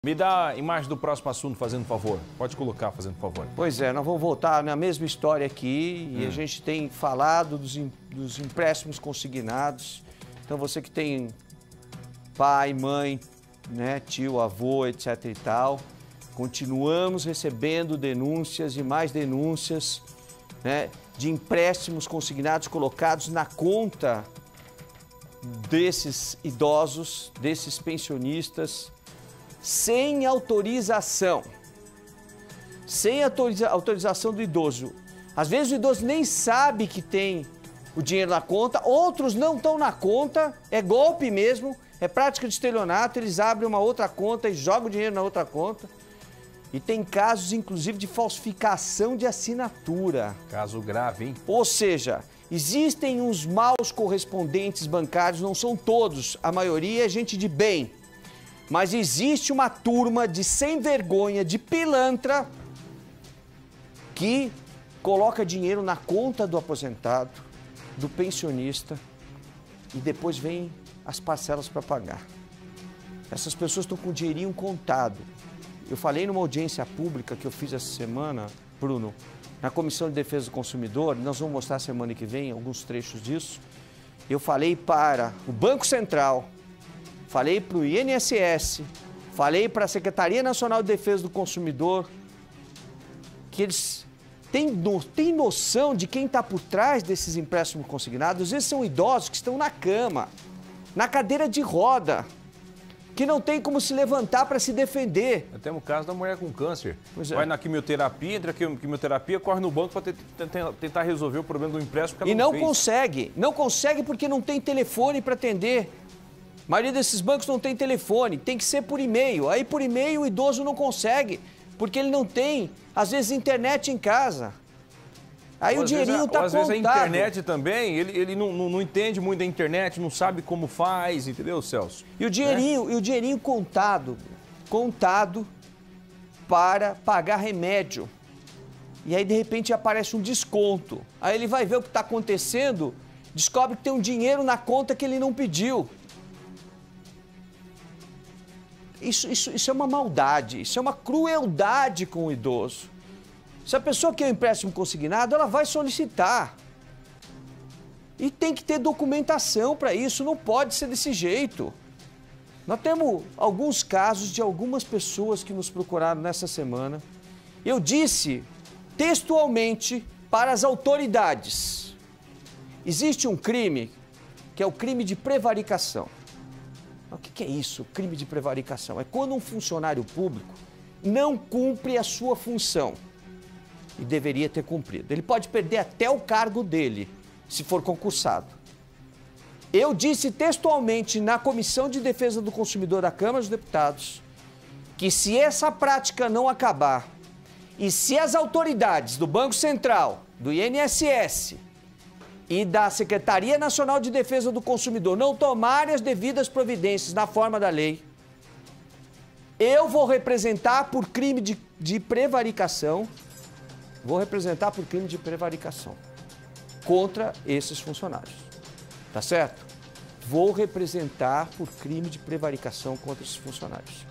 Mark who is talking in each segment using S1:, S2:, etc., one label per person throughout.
S1: Me dá a imagem do próximo assunto, fazendo favor. Pode colocar, fazendo favor.
S2: Pois é, nós vamos voltar na mesma história aqui e a gente tem falado dos empréstimos consignados. Então você que tem pai, mãe, né, tio, avô, etc e tal, continuamos recebendo denúncias e mais denúncias, né, de empréstimos consignados colocados na conta desses idosos, desses pensionistas, sem autorização. Sem autorização do idoso. Às vezes o idoso nem sabe que tem o dinheiro na conta, outros não estão na conta, é golpe mesmo, é prática de estelionato, eles abrem uma outra conta e jogam o dinheiro na outra conta. E tem casos, inclusive, de falsificação de assinatura.
S1: Caso grave, hein?
S2: Ou seja, existem uns maus correspondentes bancários, não são todos, a maioria é gente de bem. Mas existe uma turma de sem vergonha, de pilantra, que coloca dinheiro na conta do aposentado, do pensionista, e depois vem as parcelas para pagar. Essas pessoas estão com o dinheirinho contado. Eu falei numa audiência pública que eu fiz essa semana, Bruno, na Comissão de Defesa do Consumidor, nós vamos mostrar semana que vem alguns trechos disso. Eu falei para o Banco Central, falei para o INSS, falei para a Secretaria Nacional de Defesa do Consumidor, que eles têm noção de quem está por trás desses empréstimos consignados. Esses são idosos que estão na cama, na cadeira de roda, que não tem como se levantar para se defender.
S1: Temos o caso da mulher com câncer.
S2: Vai
S1: na quimioterapia, entra a quimioterapia, corre no banco para tentar resolver o problema do empréstimo que ela
S2: e não consegue. Não consegue porque não tem telefone para atender. A maioria desses bancos não tem telefone, tem que ser por e-mail. Aí por e-mail o idoso não consegue, porque ele não tem, às vezes, internet em casa. Aí o dinheirinho está contado.
S1: Às vezes a internet também, ele não entende muito da internet, não sabe como faz, entendeu, Celso?
S2: E o dinheirinho contado para pagar remédio. E aí, de repente, aparece um desconto. Aí ele vai ver o que está acontecendo, descobre que tem um dinheiro na conta que ele não pediu. Isso é uma maldade, isso é uma crueldade com o idoso. Se a pessoa quer um empréstimo consignado, ela vai solicitar. E tem que ter documentação para isso, não pode ser desse jeito. Nós temos alguns casos de algumas pessoas que nos procuraram nessa semana. Eu disse textualmente para as autoridades: existe um crime que é o crime de prevaricação. O que é isso, crime de prevaricação? É quando um funcionário público não cumpre a sua função. E deveria ter cumprido. Ele pode perder até o cargo dele, se for concursado. Eu disse textualmente na Comissão de Defesa do Consumidor da Câmara dos Deputados que se essa prática não acabar e se as autoridades do Banco Central, do INSS e da Secretaria Nacional de Defesa do Consumidor não tomarem as devidas providências na forma da lei, eu vou representar por crime de prevaricação. Vou representar por crime de prevaricação contra esses funcionários, tá certo? Vou representar por crime de prevaricação contra esses funcionários.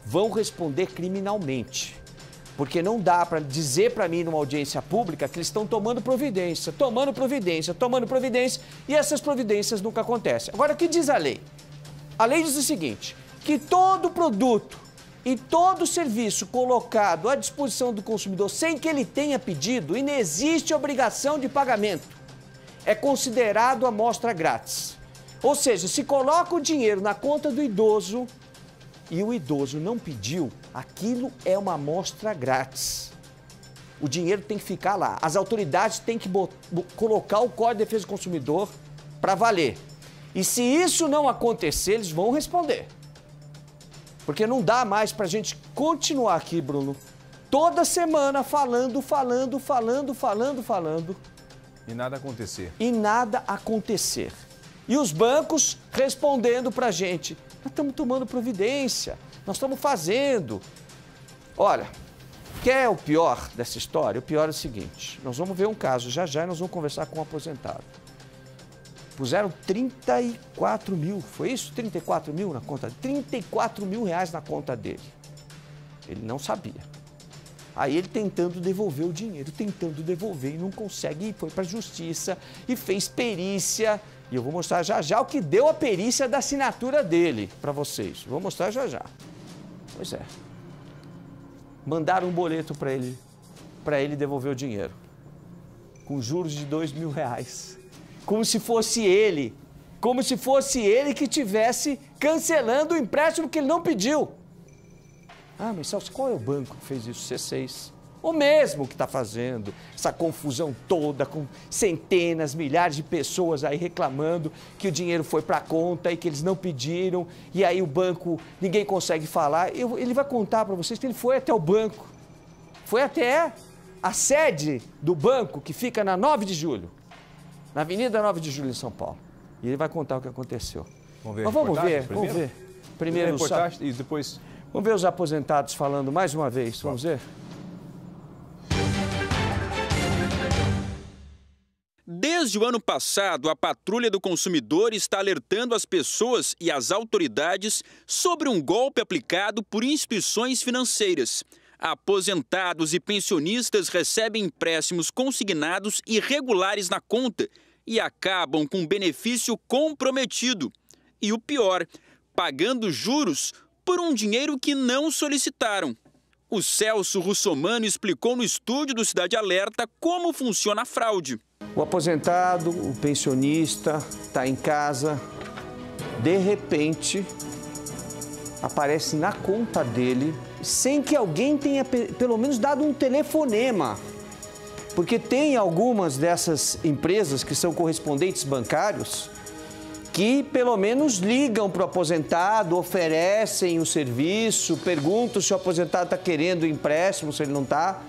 S2: Vão responder criminalmente, porque não dá para dizer para mim numa audiência pública que eles estão tomando providência, e essas providências nunca acontecem. Agora, o que diz a lei? A lei diz o seguinte, que todo produto e todo serviço colocado à disposição do consumidor sem que ele tenha pedido, e não existe obrigação de pagamento, é considerado amostra grátis. Ou seja, se coloca o dinheiro na conta do idoso e o idoso não pediu, aquilo é uma amostra grátis. O dinheiro tem que ficar lá. As autoridades têm que colocar o Código de Defesa do Consumidor para valer. E se isso não acontecer, eles vão responder. Porque não dá mais para a gente continuar aqui, Bruno, toda semana falando.
S1: E nada acontecer.
S2: E nada acontecer. E os bancos respondendo para a gente: nós estamos tomando providência, nós estamos fazendo. Olha, quer o pior dessa história? O pior é o seguinte: nós vamos ver um caso já e nós vamos conversar com um aposentado. puseram 34 mil, foi isso? 34 mil na conta? 34 mil reais na conta dele. Ele não sabia. Aí ele tentando devolver o dinheiro, tentando devolver e não consegue, e foi para a justiça e fez perícia. E eu vou mostrar já já o que deu a perícia da assinatura dele para vocês. Vou mostrar já já. Pois é. Mandaram um boleto para ele devolver o dinheiro, com juros de R$2.000. Como se fosse ele que tivesse cancelando o empréstimo que ele não pediu. Ah, mas Celso, qual é o banco que fez isso? C6. O mesmo que está fazendo essa confusão toda, com centenas, milhares de pessoas aí reclamando que o dinheiro foi para a conta e que eles não pediram, e aí o banco, ninguém consegue falar. Ele vai contar para vocês que ele foi até o banco, foi até a sede do banco que fica na 9 de julho, na Avenida 9 de Julho, em São Paulo. E ele vai contar o que aconteceu.
S1: Vamos ver.
S2: Mas vamos ver. Primeiro
S1: a reportagem e depois...
S2: Vamos ver os aposentados falando mais uma vez, vamos ver?
S3: Desde o ano passado, a Patrulha do Consumidor está alertando as pessoas e as autoridades sobre um golpe aplicado por instituições financeiras. Aposentados e pensionistas recebem empréstimos consignados irregulares na conta e acabam com benefício comprometido. E o pior, pagando juros por um dinheiro que não solicitaram. O Celso Russomano explicou no estúdio do Cidade Alerta como funciona a fraude.
S2: O aposentado, o pensionista, está em casa, de repente, aparece na conta dele, sem que alguém tenha pelo menos dado um telefonema. Porque tem algumas dessas empresas que são correspondentes bancários que pelo menos ligam para o aposentado, oferecem o serviço, perguntam se o aposentado está querendo o empréstimo, se ele não está.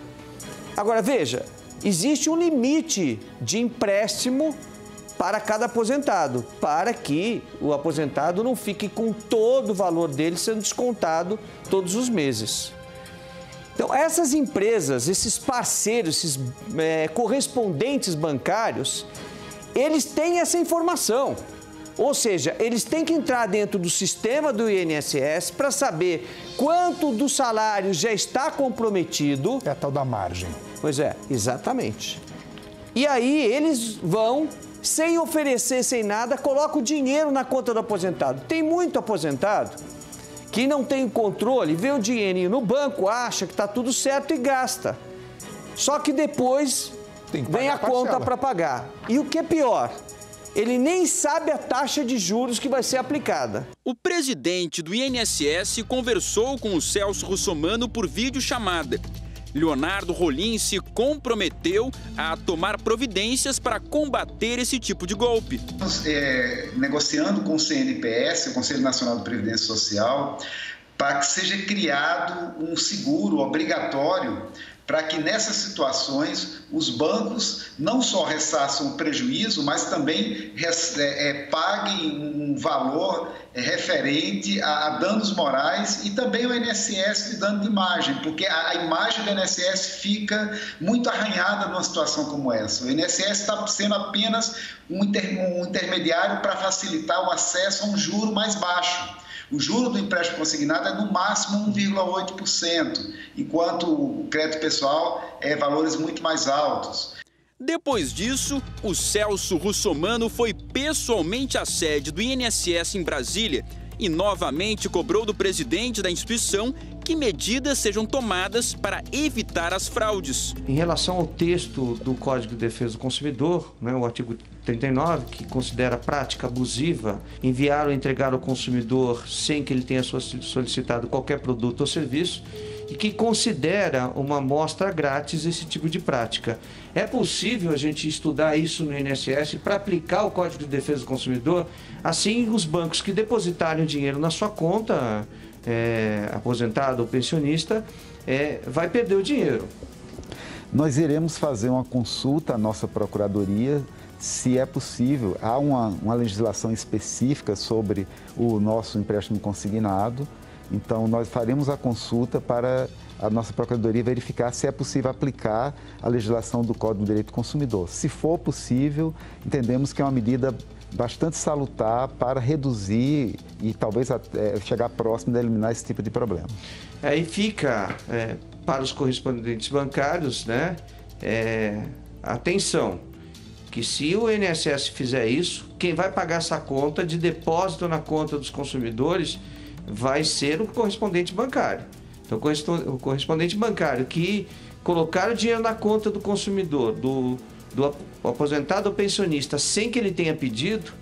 S2: Agora, veja, existe um limite de empréstimo para cada aposentado, para que o aposentado não fique com todo o valor dele sendo descontado todos os meses. Então, essas empresas, esses parceiros, esses correspondentes bancários, eles têm essa informação. Ou seja, eles têm que entrar dentro do sistema do INSS para saber quanto do salário já está comprometido.
S4: É a tal da margem.
S2: Pois é, exatamente. E aí eles vão, sem oferecer, sem nada, colocam o dinheiro na conta do aposentado. Tem muito aposentado que não tem controle, vê o dinheirinho no banco, acha que está tudo certo e gasta. Só que depois vem a conta para pagar. E o que é pior? Ele nem sabe a taxa de juros que vai ser aplicada.
S3: O presidente do INSS conversou com o Celso Russomano por videochamada. Leonardo Rolim se comprometeu a tomar providências para combater esse tipo de golpe.
S5: Negociando com o CNPS, o Conselho Nacional de Previdência Social, para que seja criado um seguro obrigatório para que nessas situações os bancos não só ressarçam o prejuízo, mas também paguem um valor referente a danos morais e também o INSS de dano de imagem, porque a imagem do INSS fica muito arranhada numa situação como essa. O INSS está sendo apenas um intermediário para facilitar o acesso a um juro mais baixo. O juro do empréstimo consignado é no máximo 1,8%, enquanto o crédito pessoal é valores muito mais altos.
S3: Depois disso, o Celso Russomano foi pessoalmente à sede do INSS em Brasília e novamente cobrou do presidente da instituição que medidas sejam tomadas para evitar as fraudes.
S2: Em relação ao texto do Código de Defesa do Consumidor, o artigo 39, que considera prática abusiva enviar ou entregar ao consumidor sem que ele tenha solicitado qualquer produto ou serviço, e que considera uma amostra grátis esse tipo de prática. É possível a gente estudar isso no INSS para aplicar o Código de Defesa do Consumidor, assim os bancos que depositarem o dinheiro na sua conta, aposentado ou pensionista, vai perder o dinheiro.
S4: Nós iremos fazer uma consulta à nossa Procuradoria, se é possível. Há uma legislação específica sobre o nosso empréstimo consignado. Então, nós faremos a consulta para a nossa Procuradoria verificar se é possível aplicar a legislação do Código de Direito do Consumidor. Se for possível, entendemos que é uma medida bastante salutar para reduzir e talvez até chegar próximo de eliminar esse tipo de problema.
S2: Aí fica, para os correspondentes bancários, né, atenção, que se o INSS fizer isso, quem vai pagar essa conta de depósito na conta dos consumidores vai ser o correspondente bancário. Então, o correspondente bancário que colocar o dinheiro na conta do consumidor, do aposentado ou pensionista, sem que ele tenha pedido,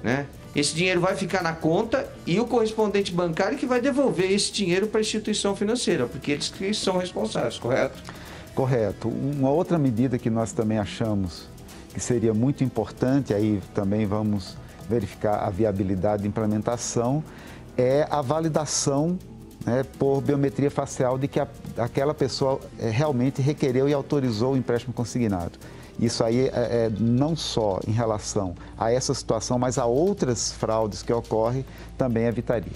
S2: né, esse dinheiro vai ficar na conta e o correspondente bancário que vai devolver esse dinheiro para a instituição financeira, porque eles que são responsáveis, correto?
S4: Correto. Uma outra medida que nós também achamos que seria muito importante, aí também vamos verificar a viabilidade de implementação, é a validação, né, por biometria facial de que aquela pessoa realmente requereu e autorizou o empréstimo consignado. Isso aí não só em relação a essa situação, mas a outras fraudes que ocorrem, também evitaria.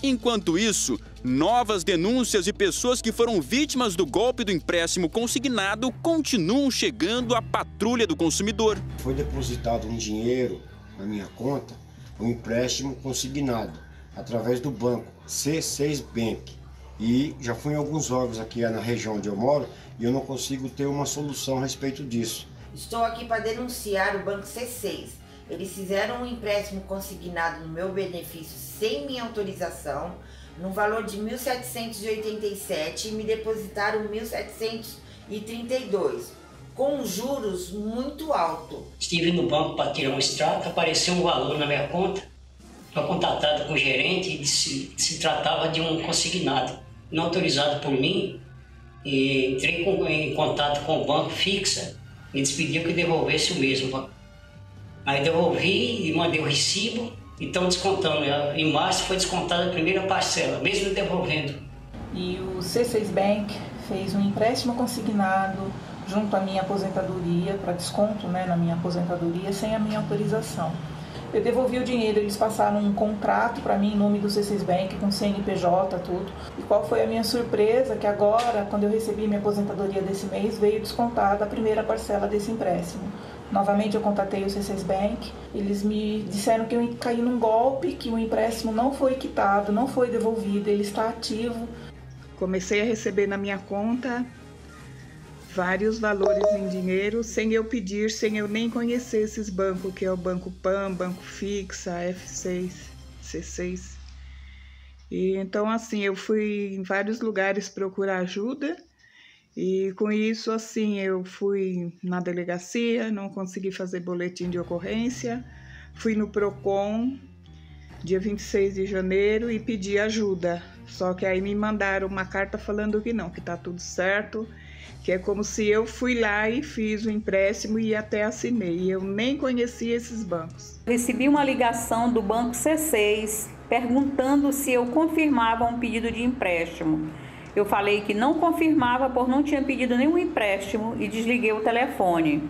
S3: Enquanto isso, novas denúncias de pessoas que foram vítimas do golpe do empréstimo consignado continuam chegando à patrulha do consumidor.
S6: Foi depositado um dinheiro na minha conta, um empréstimo consignado, através do banco C6 Bank. E já fui em alguns órgãos aqui na região onde eu moro e eu não consigo ter uma solução a respeito disso.
S7: Estou aqui para denunciar o banco C6. Eles fizeram um empréstimo consignado no meu benefício sem minha autorização, no valor de R$ 1.787 e me depositaram R$ 1.732, com juros muito altos.
S8: Estive no banco para tirar um extrato, apareceu um valor na minha conta. Foi contatado com o gerente e se tratava de um consignado não autorizado por mim. E entrei em contato com o banco Fixa e eles pediram que devolvesse o mesmo. Aí devolvi e mandei o recibo e estão descontando. Em março foi descontada a primeira parcela, mesmo devolvendo.
S9: E o C6 Bank fez um empréstimo consignado junto à minha aposentadoria, para desconto, né, na minha aposentadoria, sem a minha autorização. Eu devolvi o dinheiro, eles passaram um contrato para mim em nome do C6 Bank, com CNPJ, tudo. E qual foi a minha surpresa? Que agora, quando eu recebi minha aposentadoria desse mês, veio descontada a primeira parcela desse empréstimo. Novamente eu contatei o C6 Bank, eles me disseram que eu caí num golpe, que o empréstimo não foi quitado, não foi devolvido, ele está ativo. Comecei a receber na minha conta vários valores em dinheiro, sem eu pedir, sem eu nem conhecer esses bancos, que é o Banco PAN, Banco Fixa, F6, C6. E então, assim, eu fui em vários lugares procurar ajuda, e com isso, assim, eu fui na delegacia, não consegui fazer boletim de ocorrência, fui no PROCON, dia 26 de janeiro, e pedi ajuda. Só que aí me mandaram uma carta falando que não, que tá tudo certo, que é como se eu fui lá e fiz o empréstimo e até assinei. E eu nem conhecia esses bancos.
S10: Recebi uma ligação do Banco C6 perguntando se eu confirmava um pedido de empréstimo. Eu falei que não confirmava, por não tinha pedido nenhum empréstimo e desliguei o telefone.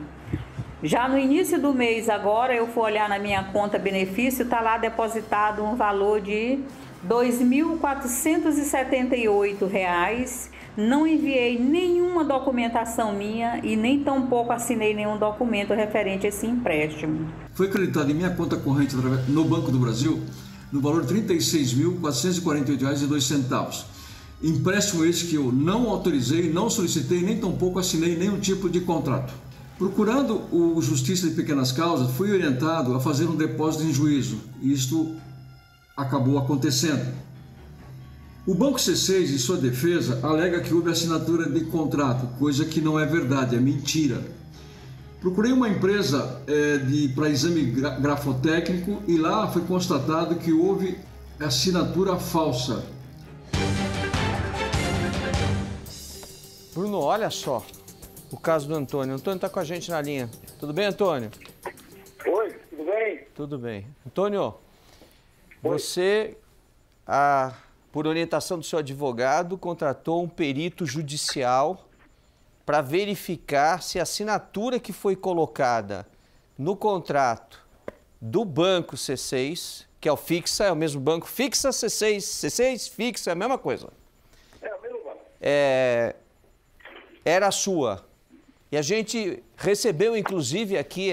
S10: Já no início do mês agora, eu fui olhar na minha conta benefício, está lá depositado um valor de R$ 2.478. Não enviei nenhuma documentação minha e nem tampouco assinei nenhum documento referente a esse empréstimo.
S11: Foi acreditado em minha conta corrente no Banco do Brasil no valor de R$ 36.448,02. Empréstimo esse que eu não autorizei, não solicitei, nem tampouco assinei nenhum tipo de contrato. Procurando o Justiça de Pequenas Causas, fui orientado a fazer um depósito em juízo. Isto acabou acontecendo. O Banco C6, em sua defesa, alega que houve assinatura de contrato, coisa que não é verdade, é mentira. Procurei uma empresa para exame grafotécnico e lá foi constatado que houve assinatura falsa.
S2: Bruno, olha só o caso do Antônio. O Antônio está com a gente na linha. Tudo bem, Antônio?
S12: Oi, tudo bem?
S2: Tudo bem. Antônio, você, por orientação do seu advogado, contratou um perito judicial para verificar se a assinatura que foi colocada no contrato do Banco C6, que é o Fixa, é o mesmo banco, Fixa, C6, Fixa, é a mesma coisa.
S12: É o mesmo banco.
S2: Era a sua. E a gente recebeu, inclusive, aqui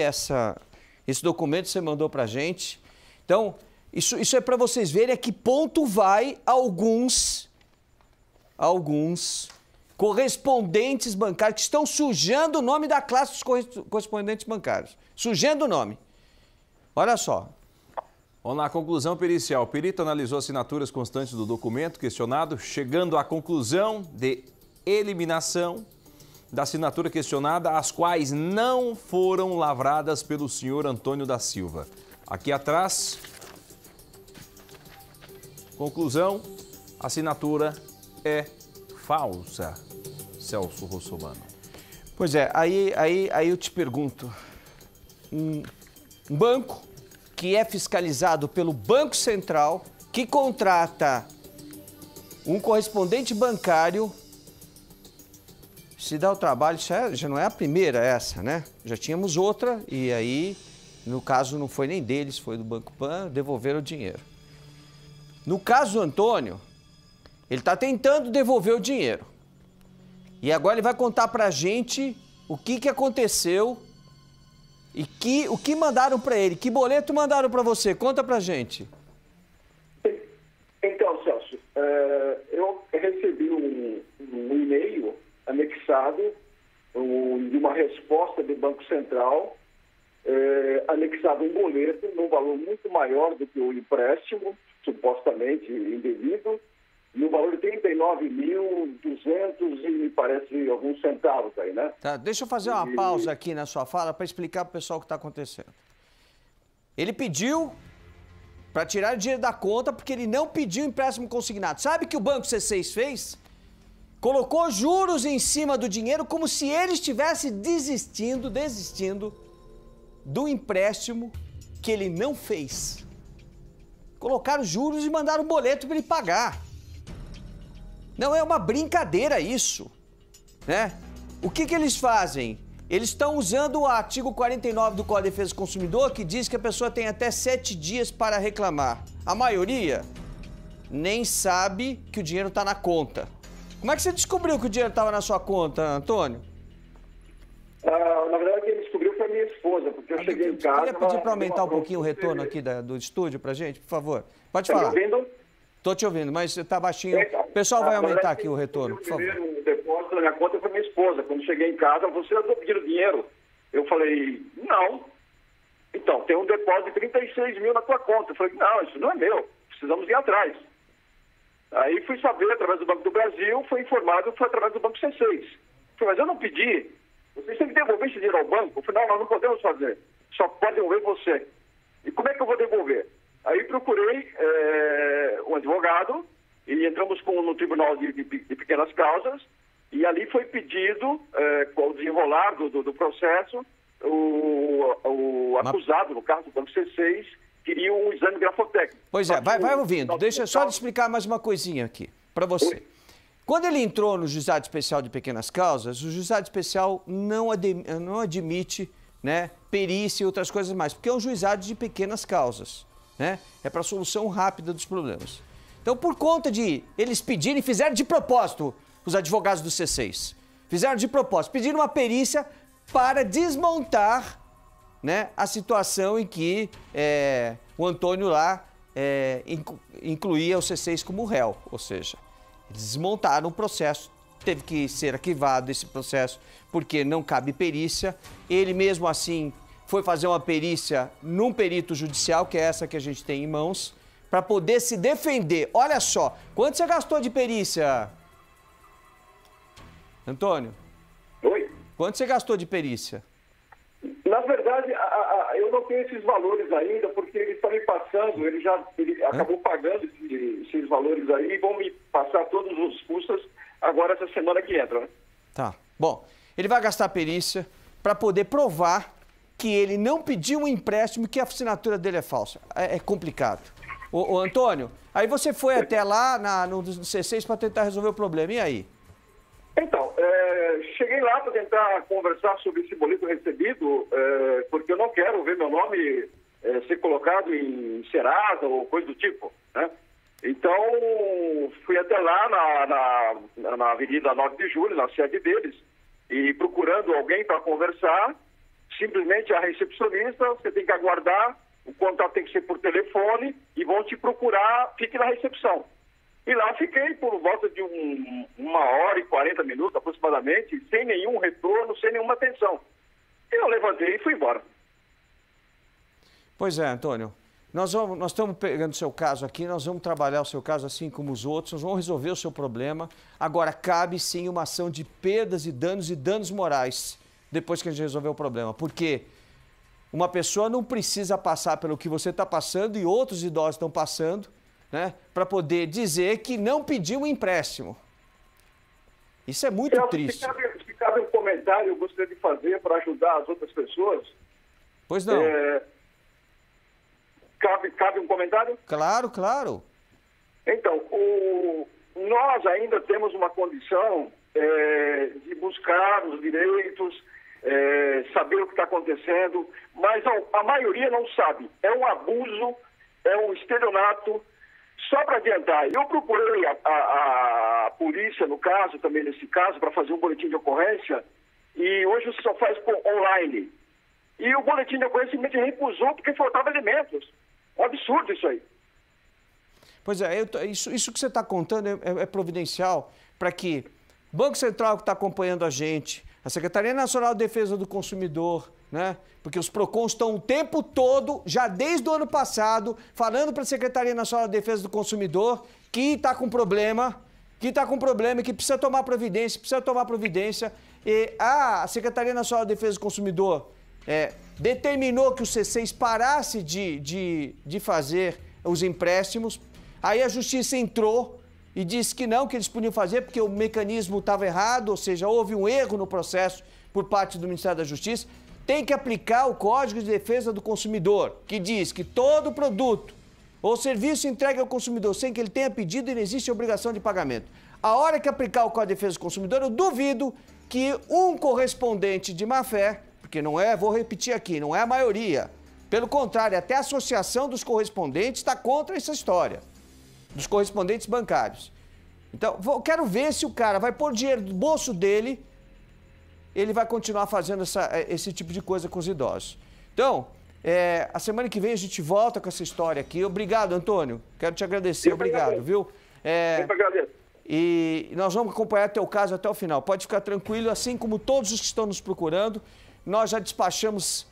S2: Esse documento você mandou para a gente. Então, isso é para vocês verem a que ponto vai alguns correspondentes bancários que estão sujando o nome da classe dos correspondentes bancários. Sujando o nome. Olha só.
S1: Bom, na conclusão pericial, o perito analisou assinaturas constantes do documento questionado, chegando à conclusão de eliminação da assinatura questionada, as quais não foram lavradas pelo senhor Antônio da Silva. Aqui atrás, conclusão, a assinatura é falsa, Celso Russomano.
S2: Pois é, aí eu te pergunto, um banco que é fiscalizado pelo Banco Central, que contrata um correspondente bancário, se dá o trabalho, já não é a primeira essa, né? Já tínhamos outra e aí, no caso, não foi nem deles, foi do Banco Pan, devolveram o dinheiro. No caso do Antônio, ele está tentando devolver o dinheiro. E agora ele vai contar pra gente o que aconteceu e o que mandaram para ele. Que boleto mandaram para você? Conta pra gente.
S12: Então, Celso, eu recebi um e-mail anexado de uma resposta do Banco Central, anexado um boleto num valor muito maior do que o empréstimo, supostamente indevido, no valor de 39.200 e me parece alguns centavos aí, né?
S2: Tá, deixa eu fazer uma pausa aqui na sua fala para explicar para o pessoal o que está acontecendo. Ele pediu para tirar o dinheiro da conta porque ele não pediu empréstimo consignado. Sabe o que o Banco C6 fez? Colocou juros em cima do dinheiro como se ele estivesse desistindo do empréstimo que ele não fez. Colocaram juros e mandaram um boleto para ele pagar. Não é uma brincadeira isso, né? O que eles fazem? Eles estão usando o artigo 49 do Código de Defesa do Consumidor, que diz que a pessoa tem até 7 dias para reclamar. A maioria nem sabe que o dinheiro está na conta. Como é que você descobriu que o dinheiro estava na sua conta, Antônio?
S12: Na verdade, quem descobriu foi a minha esposa, porque eu cheguei em casa...
S2: Queria pedir para aumentar um pouquinho o retorno aqui do estúdio para gente, por favor. Pode falar.
S12: Tá me ouvindo?
S2: Tô te ouvindo, mas está baixinho. O pessoal vai aumentar aqui o retorno, por favor.
S12: O depósito na minha conta foi minha esposa. Quando cheguei em casa, você já pedindo dinheiro. Eu falei, não. Então, tem um depósito de 36 mil na tua conta. Eu falei, não, isso não é meu. Precisamos ir atrás. Aí fui saber, através do Banco do Brasil, foi informado, foi através do Banco C6. Eu falei, mas eu não pedi. Vocês têm que devolver esse dinheiro ao banco. Eu falei, não, nós não podemos fazer. Só pode devolver você. E como é que eu vou devolver? Aí procurei um advogado e entramos no Tribunal de Pequenas Causas e ali foi pedido, com o desenrolar do processo, o acusado, no caso do Banco C6, queria um exame grafotécnico.
S2: Pois é, vai ouvindo. Deixa só de explicar mais uma coisinha aqui para você. Oi? Quando ele entrou no Juizado Especial de Pequenas Causas, o Juizado Especial não admite, né, perícia e outras coisas mais, porque é um juizado de pequenas causas. Né? É para solução rápida dos problemas. Então, por conta de eles pedirem, fizeram de propósito, os advogados do C6, fizeram de propósito, pediram uma perícia para desmontar, né, a situação em que o Antônio lá incluía o C6 como réu, ou seja, eles desmontaram o processo, teve que ser arquivado esse processo porque não cabe perícia, ele mesmo assim foi fazer uma perícia num perito judicial, que é essa que a gente tem em mãos, para poder se defender. Olha só, quanto você gastou de perícia, Antônio?
S12: Oi?
S2: Quanto você gastou de perícia?
S12: Na verdade, eu não tenho esses valores ainda, porque ele está me passando, ele acabou pagando esses valores aí e vão me passar todos os custos agora essa semana que entra, né?
S2: Tá. Bom, ele vai gastar a perícia para poder provar que ele não pediu um empréstimo, que a assinatura dele é falsa. É complicado. Ô Antônio, aí você foi até lá no C6 para tentar resolver o problema, e aí?
S12: Então, cheguei lá para tentar conversar sobre esse boleto recebido, porque eu não quero ver meu nome ser colocado em Serasa ou coisa do tipo, né? Então, fui até lá na Avenida 9 de Julho, na sede deles, e procurando alguém para conversar, simplesmente a recepcionista, você tem que aguardar, o contato tem que ser por telefone e vão te procurar, fique na recepção. E lá fiquei por volta de 1h40 aproximadamente, sem nenhum retorno, sem nenhuma atenção. E eu levantei e fui embora.
S2: Pois é, Antônio. Nós estamos pegando o seu caso aqui, nós vamos trabalhar o seu caso assim como os outros, nós vamos resolver o seu problema. Agora, cabe sim uma ação de perdas e danos morais depois que a gente resolver o problema. Porque uma pessoa não precisa passar pelo que você está passando e outros idosos estão passando, né, para poder dizer que não pediu um empréstimo. Isso é muito triste.
S12: Se cabe um comentário, eu gostaria de fazer para ajudar as outras pessoas.
S2: Pois não.
S12: Cabe um comentário?
S2: Claro, claro.
S12: Então, nós ainda temos uma condição de buscar os direitos, saber o que está acontecendo, mas a maioria não sabe. É um abuso, é um estelionato. Só para adiantar, eu procurei a polícia, no caso, também nesse caso, para fazer um boletim de ocorrência, e hoje você só faz online. E o boletim de ocorrência simplesmente recusou porque faltava elementos. Um absurdo isso aí.
S2: Pois é, isso que você está contando é providencial para que o Banco Central, que está acompanhando a gente, a Secretaria Nacional de Defesa do Consumidor, né? Porque os PROCONs estão o tempo todo, já desde o ano passado, falando para a Secretaria Nacional de Defesa do Consumidor que está com problema, e que precisa tomar providência, E a Secretaria Nacional de Defesa do Consumidor determinou que o C6 parasse de fazer os empréstimos. Aí a Justiça entrou e disse que não, que eles podiam fazer porque o mecanismo estava errado, ou seja, houve um erro no processo por parte do Ministério da Justiça. Tem que aplicar o Código de Defesa do Consumidor, que diz que todo produto ou serviço entregue ao consumidor sem que ele tenha pedido, não existe obrigação de pagamento. A hora que aplicar o Código de Defesa do Consumidor, eu duvido que um correspondente de má-fé, porque não é, vou repetir aqui, não é a maioria. Pelo contrário, até a Associação dos Correspondentes está contra essa história, dos correspondentes bancários. Então, quero ver se o cara vai pôr dinheiro do bolso dele, ele vai continuar fazendo esse tipo de coisa com os idosos. Então, a semana que vem a gente volta com essa história aqui. Obrigado, Antônio. Quero te agradecer. Obrigado, viu?
S12: Eu agradeço.
S2: E nós vamos acompanhar teu caso até o final. Pode ficar tranquilo, assim como todos os que estão nos procurando. Nós já despachamos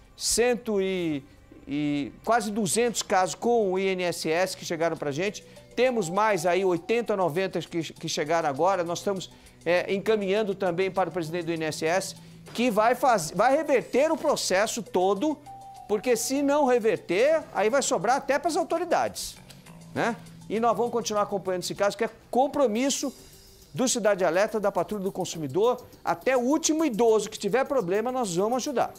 S2: quase 200 casos com o INSS que chegaram pra gente. Temos mais aí 80, 90 que chegaram agora. Nós estamos encaminhando também para o presidente do INSS, que vai reverter o processo todo, porque se não reverter, aí vai sobrar até para as autoridades, né? E nós vamos continuar acompanhando esse caso, que é compromisso do Cidade Alerta, da Patrulha do Consumidor. Até o último idoso que tiver problema, nós vamos ajudar.